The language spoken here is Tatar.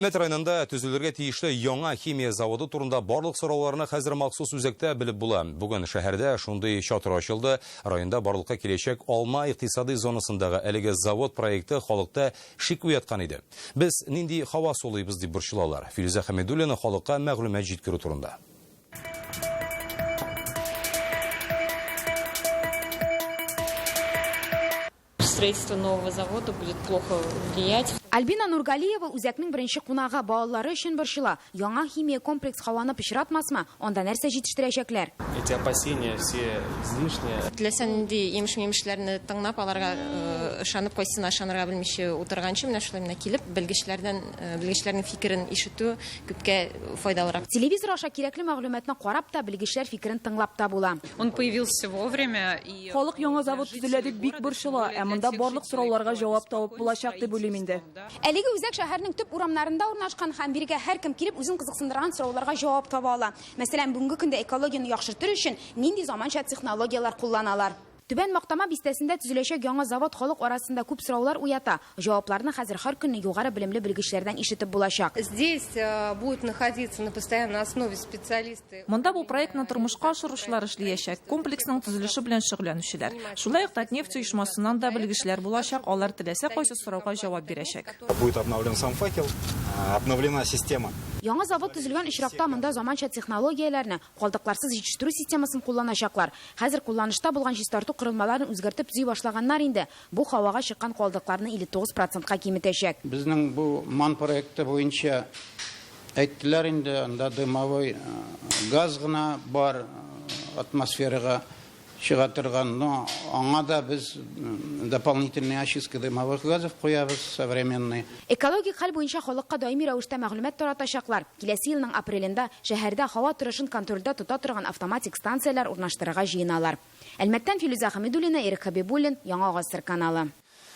Районында түзілерге тиешлі яңа химия заводы турында барлық сорауларны хәзер махсус үзәктә белеп була. Бүген шәһәрдә шундый чатыр ачылды. Районда барлыкка киләчәк алма икътисади зонасындагы әлеге завод проекты халыкта шик уяткан иде. Без нинди һава сулыйбыз дип борчылалар. Филүзә Хәмидуллина халыкка мәгълүмат җиткерү турында. Строительство нового завода будет плохо влиять. Альбина Нургалиева үзәкнең беренче кунагы балалары өчен борчыла. Яңа химия комплекс һаваны пычратмасмы, анда нәрсә җитештерәчәкләр? Эти опасения все излишние. Теләсәнди имеш-мимешләрне тыңлап, аларга ышанып, кайсына ышанырга белмичә утырганчы менә шулай менә килеп, белгечләрнең фикерен ишетү күпкә файдалырак. Телевизор аша кирәкле мәгълүматны карап та, белгечләр фикерен тыңлап та була. Он появился вовремя и Халык яңа завод төзелә дип бик борчыла, ә монда барлык сорауларга җавап табып булачак дип уйлыйм инде. Әлеге үзәк шәһәрнең төп урамнарында урнашкан һәм биргә һәркем килеп үзен кызыксындырган сорауларга җавап таба ала. Мәсәлән, бүгенге көндә экологияны яхшыртыр өчен нинди заманча технологиялар кулланалар? Түбән Мактама бистәсендә төзеләчәк яңа завод халык арасында күп сораулар уята. Җавапларны хәзер һәр көнне югары белемле белгечләрдән ишетеп булачак. Здесь будут находиться на постоянной основе специалисты. Монда бу проектны тормышка ашыручылар эшләячәк, комплексның төзелеше белән шөгыльләнүчеләр. Шулай ук Татнефть оешмасыннан да белгечләр булачак, алар теләсә кайсы сорауга җавап бирәчәк. Будет обновлен сам факел, обновлена система. Яңа завод төзелгән очракта монда заманча технологияләрне, калдыкларсыз җитештерү системасын кулланачаклар. Хәзер кулланышта булган җистарту корылмаларын үзгәртеп төзи башлаганнар инде. Бу һавага чыккан калдыкларны 59%-ка киметәчәк. Безнең бу МАН проекты буенча әйттеләр инде, анда дымовой газ гына бар атмосферага чыга торган, но аңа да biz дополнительные очистки дымовых газов куябыз современные. Экологик хәл буенча халыкка даими рәвештә мәгълүмат таратачаклар. Киләсе елның апрелендә шәһәрдә һава торышын контрольдә тота торган автоматик станцияләр урнаштырырга җыеналар. Әлмәттән Филүзә Хәмидуллина, Эрик Хәбибуллин, Яңа Гасыр каналы.